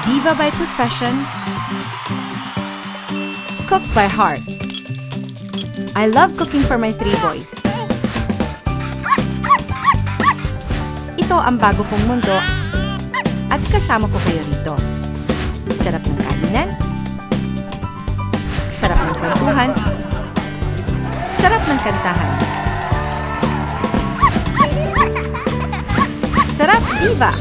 Diva by profession, cook by heart. I love cooking for my 3 boys. Ito ang bago kong mundo at kasama ko kayo rito. Sarap ng kainan, sarap ng kwentuhan, sarap ng kantahan. Sarap Diva!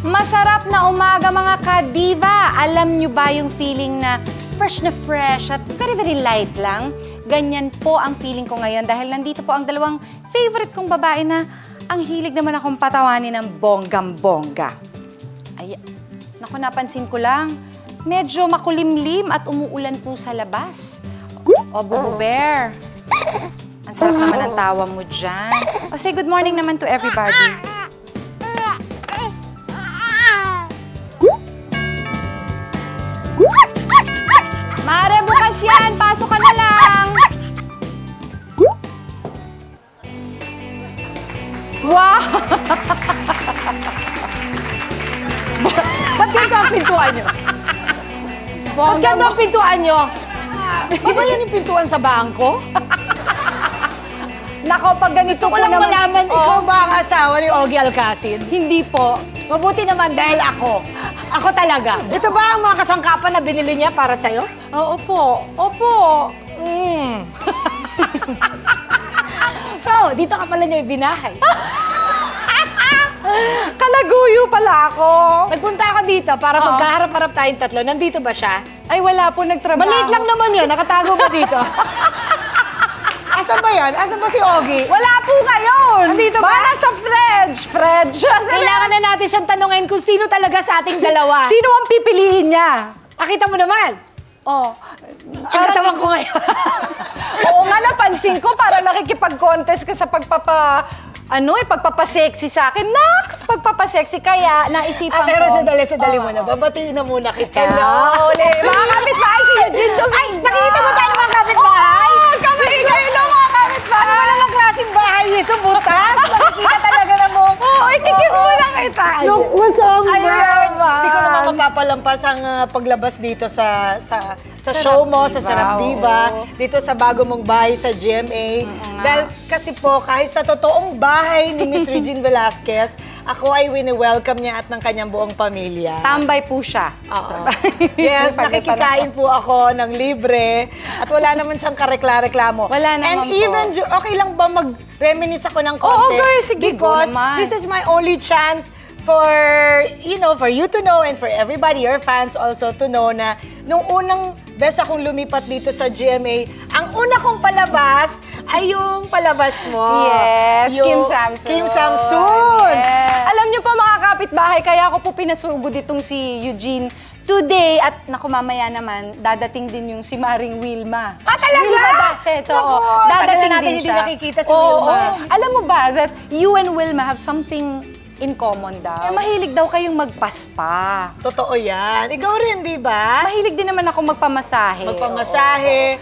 Masarap na umaga mga ka-diva! Alam nyo ba yung feeling na fresh at very light lang? Ganyan po ang feeling ko ngayon dahil nandito po ang dalawang favorite kong babae na ang hilig naman akong patawanin ng bonggang-bongga. Ay, naku, napansin ko lang, medyo makulimlim at umuulan po sa labas. O, Bubu Bear, ang sarap naman ang tawa mo dyan. O, say good morning naman to everybody. Mare, bukas yan! Pasok ka na lang! Wow! Ba't ganito ang pintuan nyo? Ba't ganito ang pintuan nyo? Di ba yan yung pintuan sa bangko? Nako, pag ganito Gusto ko lang naman, malaman, ikaw ba ang asawa ni Ogie Alcacid? Hindi po. Mabuti naman dahil ako. Ako talaga. Ito ba ang mga kasangkapan na binili niya para sa'yo? Oo po. Opo. So, dito ka pala niya ibinahay. Kalaguyo pala ako. Nagpunta ako dito para magkaharap-harap tayong tatlo. Nandito ba siya? Ay, wala po nagtrabaho. Maliit lang naman yun. Nakatago ba dito? Asan ba yan? Asan ba si Ogie? Wala po ngayon. Nandito ba? Nasa fridge. Kailangan na natin siyang tanungin kung sino talaga sa ating dalawa. Sino ang pipiliin niya? Pakita mo naman. Oh. Ang katawan ko ngayon. Oo nga, napansin ko. Parang nakikipag-contest ka sa pagpapasexy sa akin. Naks! Pagpapasexy. Kaya naisipan ko. Pero sadali muna. Babatiin na muna kita. Hello, mga kapitbahay, si Eugene Domingo. Ay, nakita mo tayo mga kapitbahay? Oo, kami kayo lang mga kapitbahay. Ano naman klaseng bahay ito, butas? Nakikita talaga na mo. Oo, ikikis mo lang kita. Look, masong Ayan ba? Hindi ko naman mapapalampas ang paglabas dito sa show mo, sa Sarap Diva, dito sa bago mong bahay sa GMA. Dahil kasi po, kahit sa totoong bahay ni Miss Regine Velasquez, ako ay wini-welcome niya at ng kanyang buong pamilya. Tambay po siya. Oo. Yes, nakikikain po ako ng libre at wala naman siyang karekla-reklamo. Wala naman And po. even, okay lang ba mag-reminisce ako ng konti? Oo, guys, sige, go Because naman. this is my only chance for, for you to know and for everybody, your fans also to know na nung unang beses akong lumipat dito sa GMA, ang una kong palabas ay yung palabas mo. Yes, Yung Kim Samson. Kim Samson. Yes. Alam niyo po mga kapitbahay, kaya ako po pinasugod itong si Eugene today at naku mamaya naman, dadating din yung si Maring Wilma. Ah, talaga? Wilma Daset, oo. Naku, Dadating tagal na natin din hindi siya. nakikita si Oo, Wilma. oo. Alam mo ba that you and Wilma have something in common daw? Mahilig daw kayong magpaspa. Totoo yan. Ikaw rin, di ba? Mahilig din naman ako magpamasahe. Magpamasahe,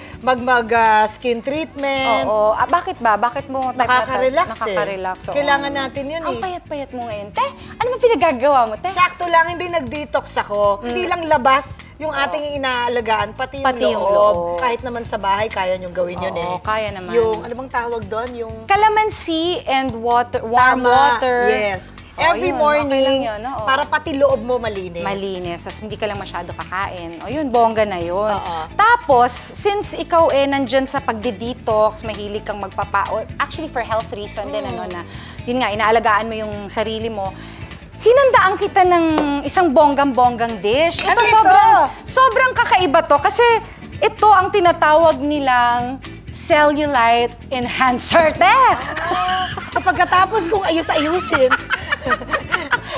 skin treatment. Oo. Bakit ba? Bakit mo type Nakaka-relax na Nakaka-relax. oo. Kailangan natin yun Ang eh. payat-payat mo ngayon. Te, ano ba pinagagawa mo, te? Sakto lang, hindi nag-detox ako. Hindi lang labas yung ating inaalagaan, pati yung loob. Kahit naman sa bahay, kaya niyong gawin yun eh. Oo, kaya naman. Yung, ano bang tawag doon? Yung Calamansi and water, warm Tama, water. yes. Oo, Every yun, morning, okay lang yun, oo. para pati loob mo malinis. Malinis, tas hindi ka lang masyado kakain. O yun, bongga na yun. Oo. Tapos, since ikaw nandyan sa pagde-detox, mahilig kang or actually for health reason din, yun nga, inaalagaan mo yung sarili mo, hinandaan kita ng isang bonggang-bonggang dish. Ano ito? Sobrang kakaiba to kasi ito ang tinatawag nilang cellulite enhancer, te! So pagkatapos kong ayus-ayusin,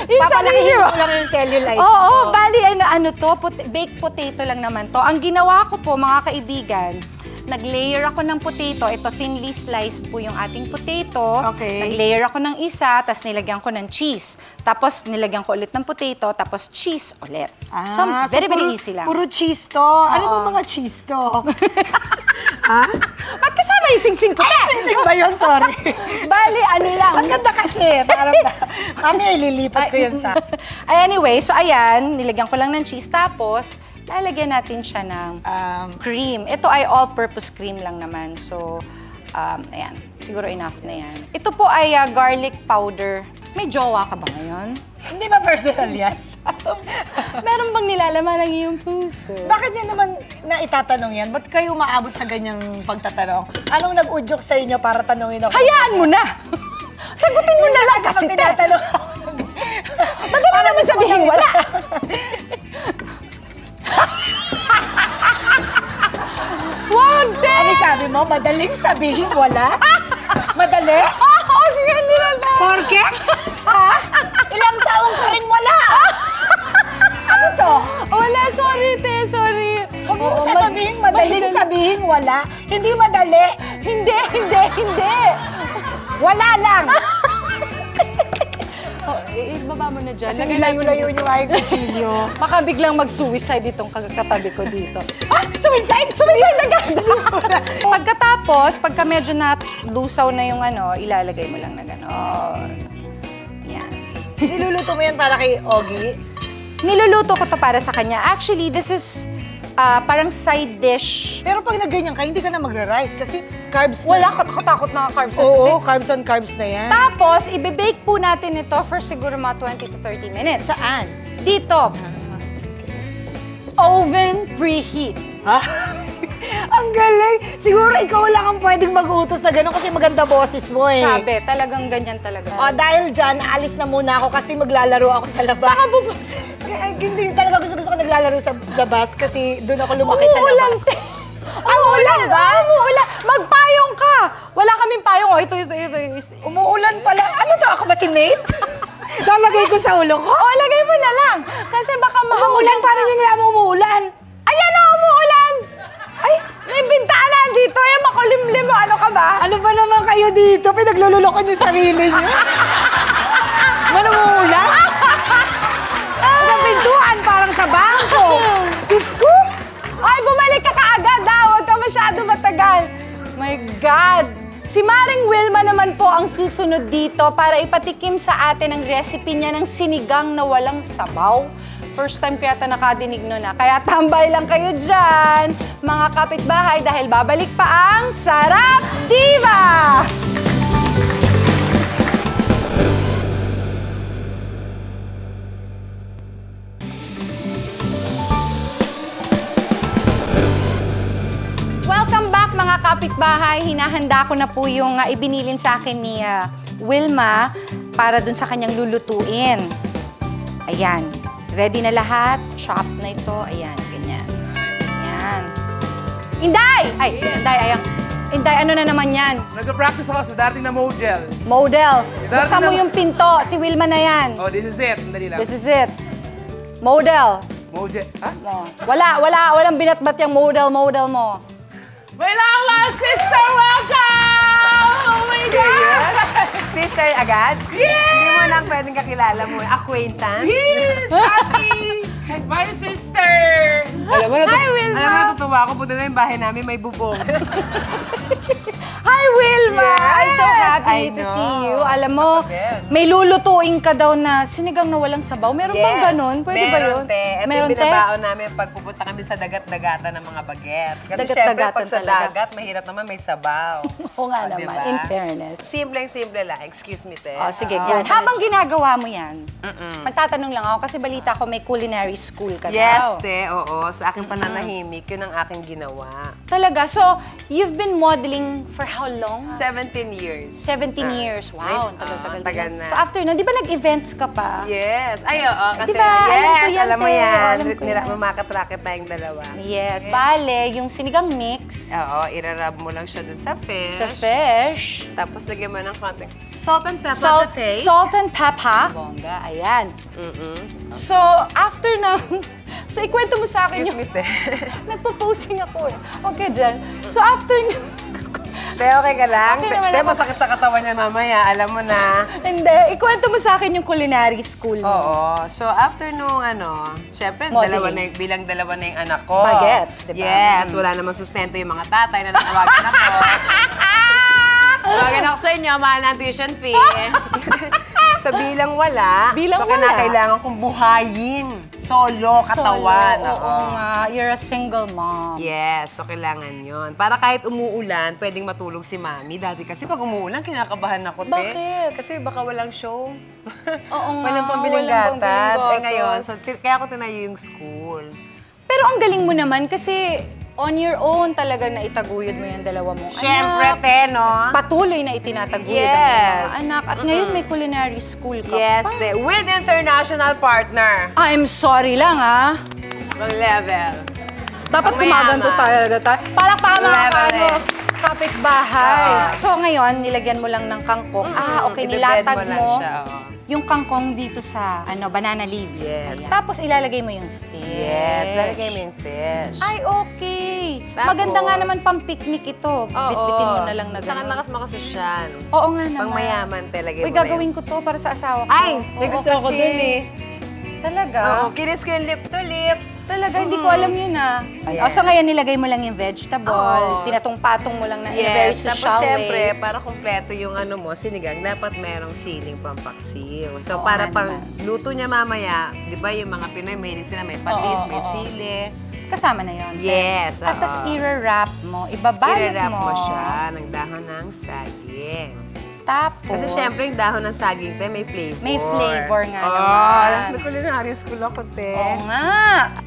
Yung papalakihin sarili mo. mo lang yung cellulite. Oo, bali, ano to, baked potato lang naman to. Ang ginawa ko po, mga kaibigan, nag-layer ako ng potato. Ito, thinly sliced po yung ating potato. Okay. Nag-layer ako ng isa, tapos nilagyan ko ng cheese. Tapos nilagyan ko ulit ng potato, tapos cheese ulit. So, very easy lang. Puro cheese to. Ano ba mga cheese to? Ha? Ba't kasama may singsing ko. Ay, singsing ba yun? Sorry. Bali, ano lang. Ang ganda kasi. Parang kami ay lilipat ko yun sa... Anyway, so ayan, nilagyan ko lang ng cheese. Tapos, lalagyan natin siya ng cream. Ito ay all-purpose cream lang naman. So, ayan, siguro enough na yan. Ito po ay garlic powder. May jowa ka ba ngayon? Hindi ba personal yan? Meron bang nilalaman ng iyong puso? Bakit nyo naman na itatanong yan? Ba't kayo maabot sa ganyang pagtatanong? Anong nag-udyok sa inyo para tanongin ako? Hayaan mo na! Sagutin mo na lang kasi, tinatanong. Madali naman sabihin wala. Wag, te! Ano sabi mo? Madaling sabihin wala? Madali? Oo, sige, hindi na lang. Porke? Ha? Ilang taong ka rin wala? Ano to? Wala, sorry, te, sorry. Huwag mo sasabihin madaling sabihin wala. Hindi madali. Hindi. Wala lang. Ibaba mo na dyan. Kasi nilayo-layo niyo ay kutsilyo. Baka biglang mag-suicide itong katabi ko dito. Ah! Suicide! Suicide agad! Pagkatapos, pagka medyo lusaw na yung ilalagay mo lang na gano'n. Yan. Niluluto mo yan para kay Ogie? Niluluto ko to para sa kanya. Actually, this is parang side dish. Pero pag nagganyan ka, hindi ka na magra-rice kasi carbs na. Wala, katakot na carbs na Oo, carbs on carbs na yan. Tapos, i-bake po natin ito for siguro mga 20 to 30 minutes. Saan? Dito. Oven preheat. Ha? Ang galing! Siguro ikaw lang ang pwedeng mag-utos na gano'n kasi maganda boses mo eh. Sabi, talagang ganyan talaga. O, dahil dyan, alis na muna ako kasi maglalaro ako sa labas. Saka hindi talaga gusto ko naglalaro sa labas kasi doon ako lumaki sa labas. Umuulan ba? Umuulan. Magpayong ka. Wala kaming payong. Ito. Umuulan pala. Ano to? Ako ba si Nate? Lalagay ko sa ulo ko? Oo, lagay mo na lang. Kasi baka Umuulan, paano nyo nalaman umuulan? Ayan na, umuulan. Ay, may bintana dito. Yan, makulimlim mo. Ano ka ba? Ano ba naman kayo dito? Pinaglululokon yung sarili nyo? Ano umuulan? Ang pintuan, parang sa bangko. Diyos ko! Ay, bumalik ka kaagad ha. Huwag ka masyado matagal. My God! Si Maring Wilma naman po ang susunod dito para ipatikim sa atin ang recipe niya ng sinigang na walang sabaw. First time ko yata nakadinig nun na. Kaya tambay lang kayo dyan, mga kapitbahay, dahil babalik pa ang Sarap Diva! Welcome back mga kapitbahay. Hinahanda ko na po yung ibinilin sa akin ni Wilma para dun sa kanyang lulutuin. Ayan. Ready na lahat. Chop na ito. Ayan, ganyan. Ayan. Inday! Ay, Inday, ayan. Inday, ano na naman yan? Nag-practice ako sa dating na model. Model. Darating Buksan mo na- yung pinto. Si Wilma na yan. Oh, this is it. Dali lang. This is it. Model. Model. Ha? Mo. Walang binatbat yung model mo. Wala sister! Welcome! Oh my God! Sister agad? Yes! Hindi mo lang pwedeng kakilala mo. Acquaintance? Yes! Happy! My sister! Alam mo, Hi, Wilma! Alam mo, natutuwa ako. Punta na yung bahay namin, may bubong. Hi, Wilma! I'm so Yes, happy I to know. see you. Alam mo, Again. may lulutuin ka daw na sinigang na walang sabaw. Meron bang ganun? Pwede ba yun? Ito Meron, yung binabaon namin pag pupunta kami sa dagat-dagatan ng mga bagets. Kasi Dagat-dagatan syempre, pag sa talaga. dagat, mahirap naman may sabaw. Oo nga Oh, naman, diba? in fairness. Simpleng-simple lang. Excuse me, te. Oh, sige, yan. Habang ginagawa mo yan, magtatanong lang ako kasi balita ko may culinary school ka Yes, daw. te. Oo. Sa aking pananahimik, yun ang aking ginawa. Talaga? So, you've been modeling for how long? 17 years. 17 years. Wow, ang tagal-tagal tagal din. na. So, after nun, di ba nag-events ka pa? Yes. Ay, oo. Kasi, Diba? Alam ko yes, yan, alam mo te. yan. Alam ko yan. Mamakat-raket tayong dalawa. Yes. Bale, yung sinigang mix Oo, irarab mo lang siya dun sa fish. sa fish. Tapos lagyan mo ng konting salt and pepper Salt, to taste. salt and pepper. Bongga, ayan. So, after na... So, ikwento mo sa akin Excuse me, te. Nagpo-posing ako eh. Okay, dyan. So, after nyo... Te, okay ka lang? Okay naman Te, ako. masakit sa katawan niya mamaya. Alam mo na. Hindi, ikwento mo sa akin yung culinary school mo. Oo. So, after nung syempre, Modeling. bilang dalawa na yung anak ko. Bagets, di ba? Yes, wala namang sustento yung mga tatay na natawagan ako. Bagay ako sa inyo, mahal na tuition fee. Sa bilang wala, Bilang so wala. kailangan kong buhayin. Solo, katawan. Solo, oo nga. You're a single mom. Yes, so kailangan yon. Para kahit umuulan, pwedeng matulog si Mami. Dati kasi pag umuulan, kinakabahan ako, te. Bakit? Kasi baka walang show. Oo nga. Walang pambiling walang gatas. pambiling Ngayon, gatas. so kaya ako tinayo yung school. Pero ang galing mo naman kasi on your own talaga na itaguyod mo yung dalawa mong Siyempre, anak. te, no? Patuloy na itinataguyod ang Yes. mga anak. At ngayon may culinary school ka Yes, pa. te. With international partner. I'm sorry lang, ha? Ang level. Dapat Pang mayaman. gumaganto talaga tayo. Palakpakan mga Level ano, eh. kapitbahay. So ngayon, nilagyan mo lang ng kangkong. Okay, Ibebed nilatag lang mo siya, yung kangkong dito sa banana leaves. Yes. Ayan. Tapos ilalagay mo yung fish. Yes, lalagay mo yung fish. Ay, okay. Tapos- Maganda nga naman pang picnic ito. Bitbitin mo na lang na Tsaka gano'n. nakas makasosyal. Oo nga naman. Pang mayaman talaga. Uy, gagawin ko to para sa asawa ko. Ay, may Oo, gusto ako kasi- dun eh. Talaga? Oo, kinis ko yung lip to lip. Talaga, hindi ko alam yun ah. Yes. So ngayon nilagay mo lang yung vegetable, Oo. pinatong-patong mo lang na in a very Yes, tapos social syempre, way. para kumpleto yung ano mo, sinigang, dapat merong siling pampaksiw. So, Oo para nga pang naman. luto niya mamaya, di ba yung mga Pinoy, may sila, may patis, Oo, may oo. sili. Kasama na yun. Yes, At tapos oo. i-wrap mo, ibabalot I-wrap mo. mo siya ng dahon ng saging. Tapos, Kasi syempre, yung dahon ng saging, te, may flavor. May flavor nga Oh, naman. may culinary school ako, te. oo nga.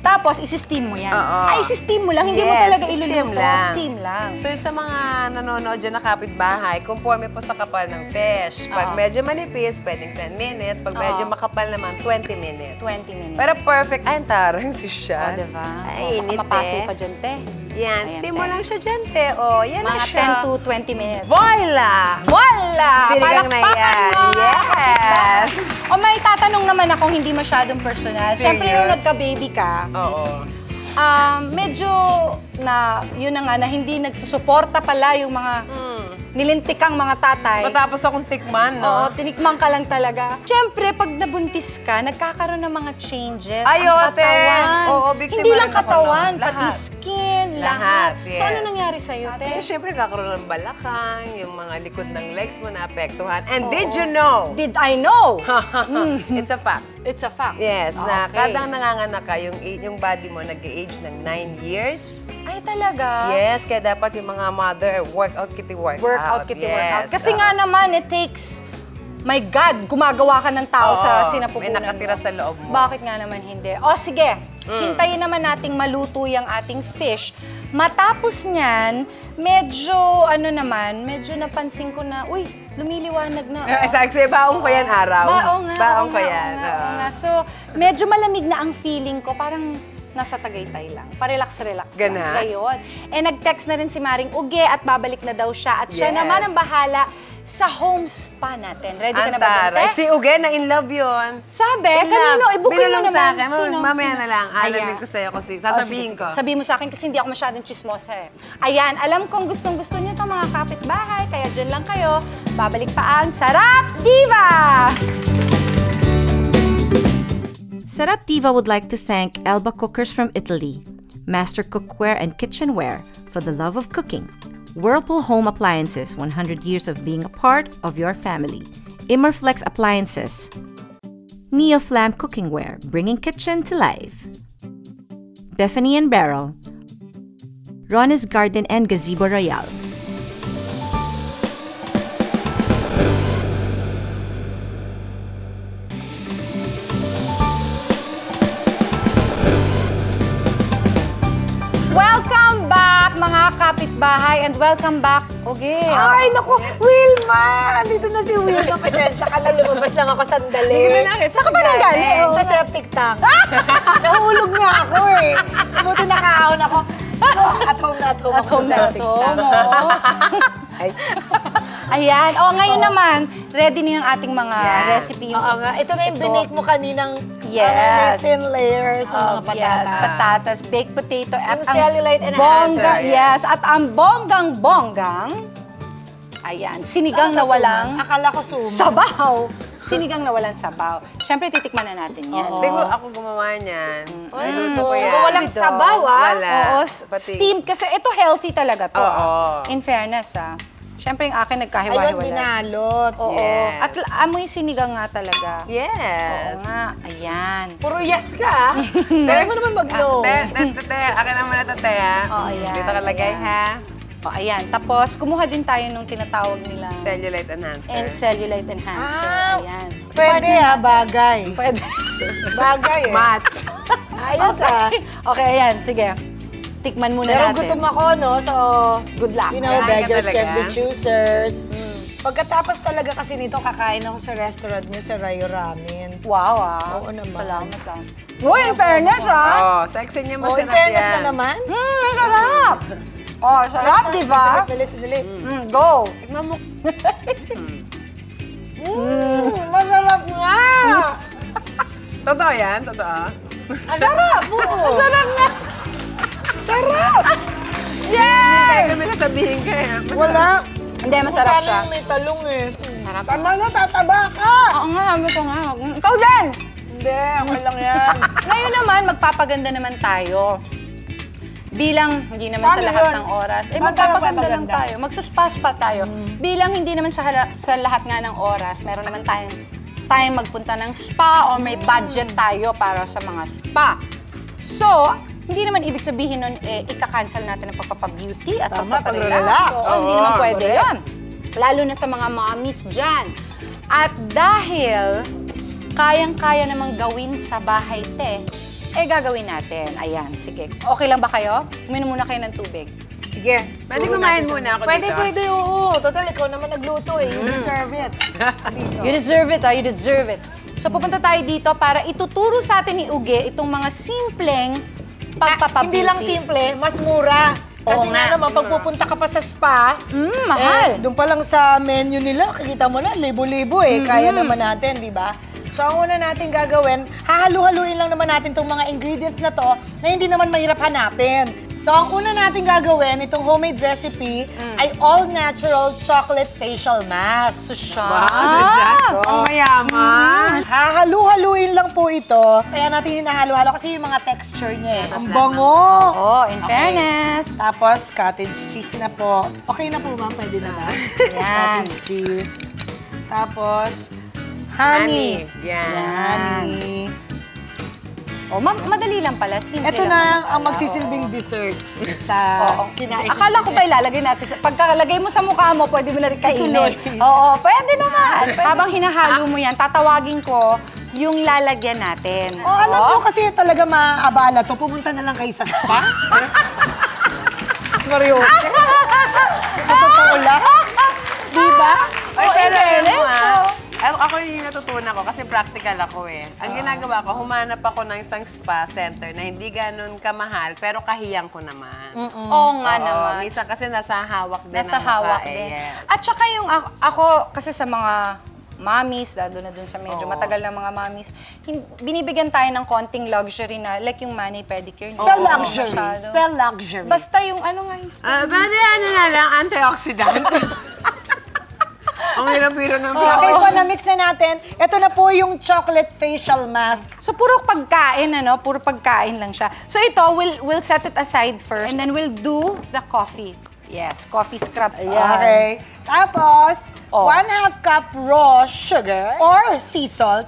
Tapos, isi-steam mo yan. Oo. Ay, isi-steam mo lang. Hindi mo Yes, talaga steam iluluto. lang. Steam lang. So, sa mga nanonood dyan na kapitbahay, conforme po sa kapal ng fish. Pag Oo. medyo manipis, pwedeng 10 minutes. Pag medyo Oo. makapal naman, 20 minutes. 20 minutes. Pero perfect. Ay, ang tarang si siya. O, diba? Ay, O, init baka mapasok eh. ka dyan, te. Yan, Ayan, steam te. mo lang siya dyan, te. O, yan na Mga siya. 10 to 20 minutes. Voila! Voila! Sinigang na Palakpakan yan. mo! Yes! O may tatanong naman akong hindi masyadong personal. Siyempre, nung Serious? nagka-baby ka, Oo. medyo na, yun na nga, na hindi nagsusuporta pala yung mga nilintikang mga tatay. Matapos akong tikman, no? Oo, tinikman ka lang talaga. Siyempre, pag nabuntis ka, nagkakaroon ng mga changes. Ay, ang ote. katawan. Oo, biktima Hindi lang rin ako katawan, nun. pati Lahat. skin, Lahat, lahat. So, ano yes. nangyari sa'yo, te? Eh, syempre, kakaroon ng balakang, yung mga likod ng legs mo naapektuhan. And Oo. did you know? Did I know? It's a fact. It's a fact. Yes, na Okay. kadang nanganganak ka, yung body mo nag-age ng 9 years. Ay, talaga? Yes, kaya dapat yung mga mother, workout kitty workout. Workout, kitty workout. Yes, Kasi nga naman, it takes, my God, gumagawa ka ng tao sa Oo, sinapupunan may nakatira mo. sa loob mo. Bakit nga naman hindi? O sige, hintayin naman nating maluto yung ating fish. Matapos niyan, medyo, medyo napansin ko na, uy, lumiliwanag na. Kasi baong ko yan araw. Baong nga. Baong oo ko nga, yan. oo nga, oo oo. nga. So, medyo malamig na ang feeling ko. Parang nasa Tagaytay lang. Pa-relax-relax lang. Gana? Gayon. Eh, nag-text na rin si Maring Uge at babalik na daw siya. At siya Yes. naman ang bahala sa home spa natin. Ready ka na ba, Antara. Bente? Si Uge na in love yun. Sabi, In kanino? love. Ibukin mo Binulong naman. sa akin. Sino? Mamaya Sino? na lang. Alamin Ayan. ko sa'yo kasi Oh, sasabihin sige, ko. sige. Sabihin mo sa akin kasi hindi ako masyadong chismosa eh. Ayan, alam kong gustong-gusto niyo to mga kapitbahay, kaya dyan lang kayo. Babalik pa ang Sarap Diva! Sarap Diva would like to thank Elba Cookers from Italy, Master Cookware and Kitchenware for the love of cooking, Whirlpool Home Appliances, 100 years of being a part of your family, Immerflex Appliances, Neoflam Cookingware, bringing kitchen to life, Bethany and Barrel, Ron's Garden and Gazebo Royale. Welcome back, mga kapitbahay, and welcome back, Uge. Ay, naku, Wilma! Dito na si Wilma. Pasensya ka na, lumabas lang ako sandali. Saan ka ba nanggaling? Sa septic tank. Nahulog nga ako eh. Buti nakaahon ako. So, at home ako sa septic tank. Ay, Ayan. O, ngayon naman, ready na yung ating mga Yan. recipe. oo nga. Ito na yung binake mo kaninang Yes. thin layers ng mga patatas. Yes, patatas, baked potato, at Yung cellulite bongga, enhancer, yes. At ang bonggang-bonggang, ayan, sinigang na walang Akala ko sumo. sabaw. Sinigang na walang sabaw. Siyempre, titikman na natin yan. Hindi ko ako gumawa niyan. Niluto ko So, yan. walang sabaw, ah? Wala. Oo, Pati- steam. Kasi ito healthy talaga to. Oo. In fairness, Siyempre yung akin Ayun, nagkahiwa-hiwalay. binalot. Oo. Yes. At amoy sinigang nga talaga. Oo Yes. nga. Ayan. Puro yes ka, ha? Try mo naman mag-no. Akin naman na te, ha? Oh, ayan. Dito ka lagay, Ayan. ha? O, ayan. Tapos, kumuha din tayo nung tinatawag nila Cellulite enhancer. and cellulite enhancer. Ah, Ayan. Pwede, ha? Bagay. Pwede. Bagay, eh. Match. Ayos, ha? Okay, ayan. Sige. Tikman muna Pero natin. gutom ako, no? So, Good luck. you know, Kakain ka beggars talaga? can't be choosers. Pagkatapos talaga kasi nito, kakain ako sa restaurant niyo sa Rayo Ramen. Wow, ah. Oo naman. Salamat lang. Uy, in fairness, ah. Oh, sexy niya Oh, in masarap fairness yan. na naman. Masarap. Oh, sarap, di ba? Sandali. Go. Tignan mo. Masarap nga! Totoo yan? Totoo? Masarap! Oo. Sarap nga. Sarap! Yay! Kaya may sasabihin ka eh. Wala. Hindi, masarap siya. Sana may talong eh. Sarap. Tama na, tataba ka! Oo nga, sabi ko nga. Ikaw din! Hindi, okay lang yan. Ngayon naman, magpapaganda naman tayo. Bilang hindi naman Paano sa lahat yun? ng oras, Paano magpapaganda lang magpapaganda? tayo. Magsaspa tayo. Bilang hindi naman sa lahat nga ng oras, meron naman tayong magpunta ng spa o may budget tayo para sa mga spa. So, hindi naman ibig sabihin nun, ika-cancel natin ang pagpapabeauty at Tama, pagpaparelax. pagrelax. Oo, hindi Oo, naman pwede correct. yun. Lalo na sa mga mommies dyan. At dahil kayang-kaya namang gawin sa bahay, gagawin natin. Ayan, sige. Okay lang ba kayo? Uminom muna kayo ng tubig. Sige. Pwede kumain muna ako dito. Pwede, oo. Total, ikaw naman nagluto eh. You deserve it. Dito. You deserve it, you deserve it. So, pupunta tayo dito para ituturo sa atin ni Uge itong mga simpleng pagpapabeauty. Hindi lang simple, mas mura. Kasi Oo nga nga. naman, pag pupunta ka pa sa spa, mahal. doon pa lang sa menu nila, kikita mo na, libo-libo eh. Kaya naman natin, di ba? So, ang una natin gagawin, hahalu-haluin lang naman natin itong mga ingredients na to na hindi naman mahirap hanapin. So, ang una natin gagawin, itong homemade recipe, ay all-natural chocolate facial mask. Ang mayaman. Hahalu-haluin lang po ito. Kaya natin hinahalo-halo kasi yung mga texture niya eh. Ang bango! Oh, in fairness. Tapos, cottage cheese na po. Okay na po, ma'am. Pwede na ba? Yan. Cottage cheese. Tapos, honey. Yan. Honey. Oh, madali lang pala. Simple Ito lang na naman ang pala. magsisilbing dessert sa Oo. kinain. Akala ko ba ilalagay natin? Pagkalagay mo sa mukha mo, pwede mo na rin kainin. Ituloy. Oo, pwede naman. Habang hinahalo mo yan, tatawagin ko yung lalagyan natin. Oh, alam ko kasi talaga maabala to. Pumunta na lang kayo sa spa. Seryoso. Sa totoo lang. Diba? Ay, Oh, pero in fairness, ako yung natutunan ko kasi practical ako eh. Ang ginagawa ko, humanap ako ng isang spa center na hindi ganun kamahal, pero kahiyang ko naman. Oo nga naman. Minsan kasi nasa hawak din Nasa ang mukha hawak eh, din. yes. At saka yung ako, kasi sa mga mommies, lalo na dun sa medyo matagal na mga mommies, binibigyan tayo ng konting luxury na, like yung mani pedicure. Spell Hindi luxury. masyado. Spell luxury. Basta yung ano nga yung spell. Bale, ano na lang, antioxidant. Ang hirap-hirap ng Okay po, na-mix na natin. Ito na po yung chocolate facial mask. So, puro pagkain, ano? Puro pagkain lang siya. So, ito, we'll set it aside first. And then, we'll do the coffee. Yes, coffee scrub. Ayan. Okay. Tapos, Oh. 1/2 cup raw sugar or sea salt.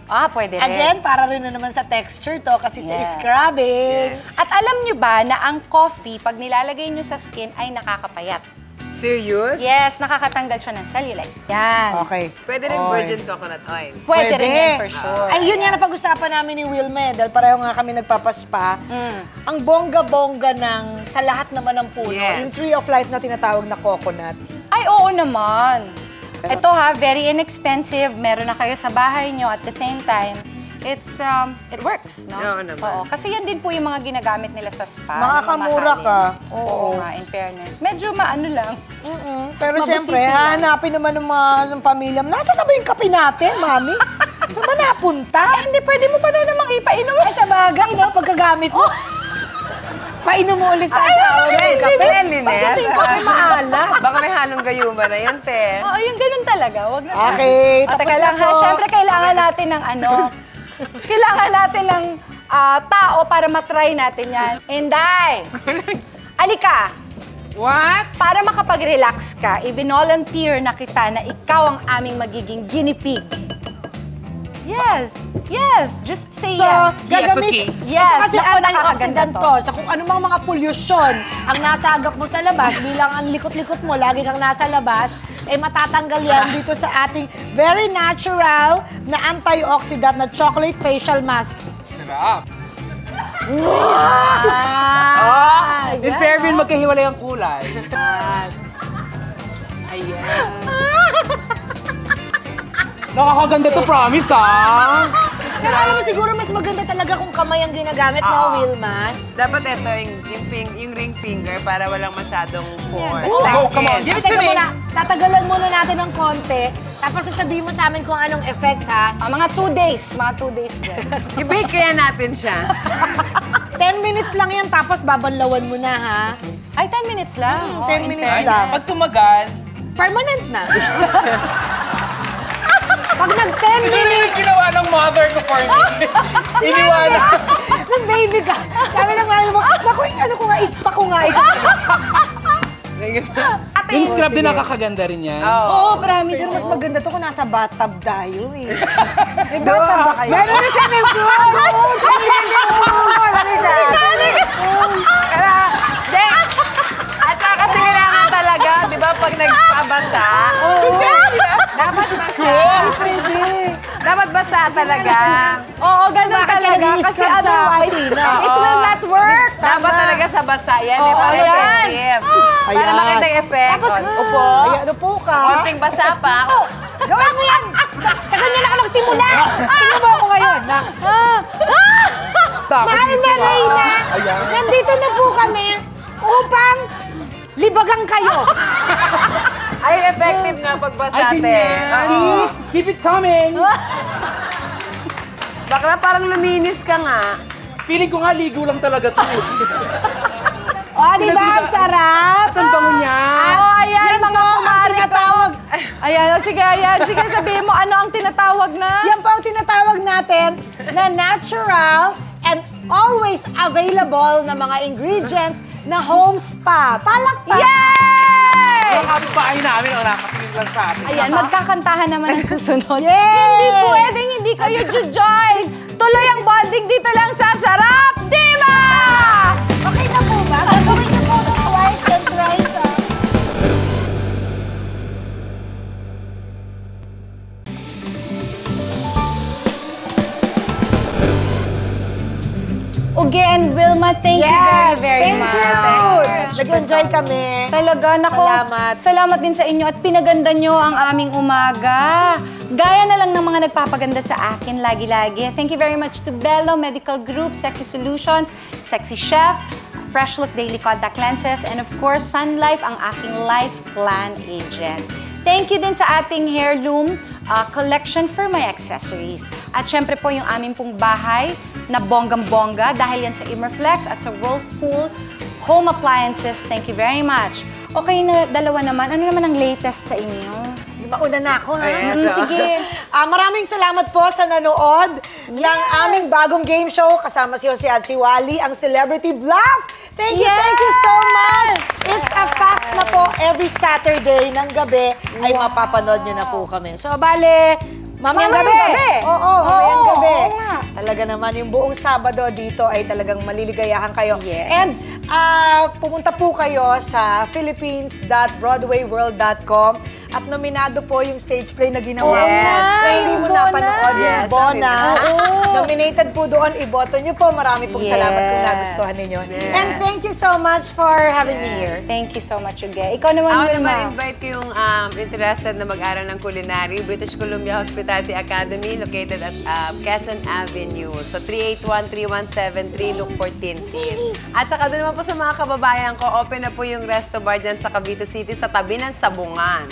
Ah, pwede rin. Again, para rin na naman sa texture to kasi sa Yes. scrubbing. At alam nyo ba na ang coffee, pag nilalagay nyo sa skin, ay nakakapayat? Serious? Yes, nakakatanggal siya ng cellulite. Yan. Okay. Pwede rin Oy. virgin coconut oil. Pwede rin yan for sure. Ay, yun nga napag-usapan namin ni Wilme dahil pareho nga kami nagpapaspa. Ang bongga-bongga ng sa lahat naman ng puno, Yes. yung tree of life na tinatawag na coconut. Ay, oo naman. Ito ha, very inexpensive. Meron na kayo sa bahay nyo at the same time. It works, no? Oo naman. Oo, kasi yan din po yung mga ginagamit nila sa spa. Makakamura na ka. mamahalin. Oo nga, in fairness. Medyo maano lang. Pero Mabusisi siyempre, lang. hahanapin naman ng pamilya. Nasaan na ba yung kape natin, mami? Saan ba napunta? Hindi, pwede mo pa na namang ipainom. Ay, sa bagay, no? Pagkagamit mo. Painom mo ulit sa asawa mo yung kape. Pagdating yung kape maalat. Baka may halong gayuma na yun, te. Oo, yung ganun talaga. Wag na. Okay, O, tapos teka lang na ha, po. syempre kailangan natin ng ano, kailangan natin ng tao para matry natin yan. Inday! Alika! What? Para makapag-relax ka, i-volunteer na kita na ikaw ang aming magiging guinea pig. Yes. Yes. Just say yes. gagamit. okay. Yes. Ito kasi Naku, nakakaganda antioxidant to. to. Sa kung anumang mga polusyon ang nasagap mo sa labas, bilang ang likot-likot mo, lagi kang nasa labas, matatanggal yan dito sa ating very natural na antioxidant na chocolate facial mask. Sarap. Ah, In Fairville, magkahiwalay ang kulay. Ayan. Nakakaganda to, promise, ha? Pero alam mo, siguro mas maganda talaga kung kamay ang ginagamit, no, Wilma? Dapat ito, yung ring finger para walang masyadong force. Oh, Like come on. skin. Give it to Teka me. muna, tatagalan muna natin ng konti, tapos sasabihin mo sa amin kung anong effect, ha? Mga 2 days. Mga 2 days din. I-bake kaya natin siya. 10 minutes lang yan, tapos babanlawan mo na, ha? Ay, 10 minutes lang. 10 minutes Ay, lang. pag tumagal, Permanent na. Pag nag-10 siguro minutes, yung ginawa ng mother ko for me. Iniwanan. nang baby ka, sabi ng mami mo, naku, ano ko nga, ispa ko nga. Yung scrub din nakakaganda rin yan. Oo, promise. Pero mas maganda to kung nasa bathtub tayo, eh. May bathtub ba kayo? Meron na swimming pool! At saka kasi kailangan talaga, di ba, pag nagpabasa, dapat basa. Pwede. Dapat basa talaga. Oo, ganun Bakit talaga. kailangan Kasi i-scrub sa otherwise, kusina? it will not work. Dapat talaga sa basa yan, Oo, para ayan. effective. Para Ayan. makita yung effect. Tapos, Upo. Ay, ano po ka? Konting basa pa. Gawin mo yan! Sa ganyan ako nagsimula! Tingnan mo ako ngayon, Max. Mahal na Reyna, nandito na po kami upang libagang kayo. Ay, effective nga pagbasa, Ay, te. ganyan. Keep it coming. Bakla parang luminis ka nga. Feeling ko nga ligo lang talaga to. O, di ba? Ang sarap. Ang bango niya. Oo, ayan, Yan mga po ang kumari ko. tinatawag. Ayan, sige, ayan. Sige, sabihin mo, ano ang tinatawag na? Yan po ang tinatawag natin na natural and always available na mga ingredients na home spa. Palakpak! Yay! Ang kapitbahay namin, nakatingin lang sa atin. Ayan, magkakantahan naman ang susunod. Yay! Hindi pwedeng hindi kayo join. Tuloy ang bonding dito lang sa Sarap Diva! Okay na po ba? Gagawin niyo po ito twice and thrice, ah. Uge and Wilma, thank you very thank much. you! Nag-enjoy kami. Talaga, nako. Salamat. Salamat din sa inyo at pinaganda nyo ang aming umaga. Gaya na lang ng mga nagpapaganda sa akin lagi-lagi. Thank you very much to Bello Medical Group, Sexy Solutions, Sexy Chef, Fresh Look Daily Contact Lenses, and of course, Sun Life, ang aking life plan agent. Thank you din sa ating heirloom collection for my accessories. At syempre po yung aming pong bahay na bonggang-bongga dahil yan sa Immerflex at sa Whirlpool Home Appliances. Thank you very much. Okay na dalawa naman. Ano naman ang latest sa inyo? Sige, mauna na ako, ha? Sige. Maraming salamat po sa nanood ng aming bagong game show. Kasama si Jose at si Wally, ang Celebrity Bluff. Thank you so much. It's a fact na po, every Saturday ng gabi ay mapapanood nyo na po kami. So, bale, mamayang gabi. Oo, mamayang gabi. Oo nga. Talaga naman, yung buong Sabado dito ay talagang maliligayahan kayo. Yes. And pumunta po kayo sa philippines.broadwayworld.com at nominado po yung stage play na ginawa. Yes. Na hindi mo Bona. napanood yung Yes, Bona. sorry. Nominated po doon, iboto nyo po. Marami pong salamat kung Yes. nagustuhan ninyo. Yes. And thank you so much for having me here. Thank you so much, Uge. Ikaw naman, Ako Wilma. naman, invite ko yung interested na mag-aral ng culinary, British Columbia Hospitality Academy, located at Quezon Avenue. So, 381-3173, look for Tintin. At saka doon naman po sa mga kababayan ko, open na po yung resto bar dyan sa Cavite City, sa tabi ng Sabungan.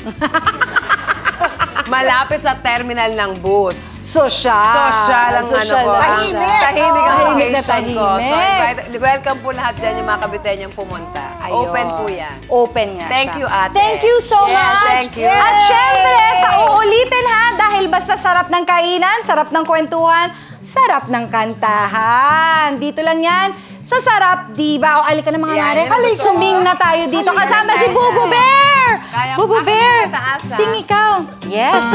Malapit sa terminal ng bus. Social. Social ang ano ko. Tahimik. Tahimik ang Tahimik na location ko. So, tahimik. welcome po lahat dyan yung mga kabitenyong pumunta. Ayun. Open po yan. Open nga Thank siya. you, ate. Thank you so Yes, much. thank you. At syempre, sa uulitin ha, dahil basta sarap ng kainan, sarap ng kwentuhan, sarap ng kantahan. Dito lang yan sa Sarap Diva. O, alika na mga Yan, ngare. yan ang gusto ko. Suming na tayo dito. Kasama si kaya Bubu na. Bear! Kaya Bubu akin Bear! na taas, ah. Sing ikaw. Yes.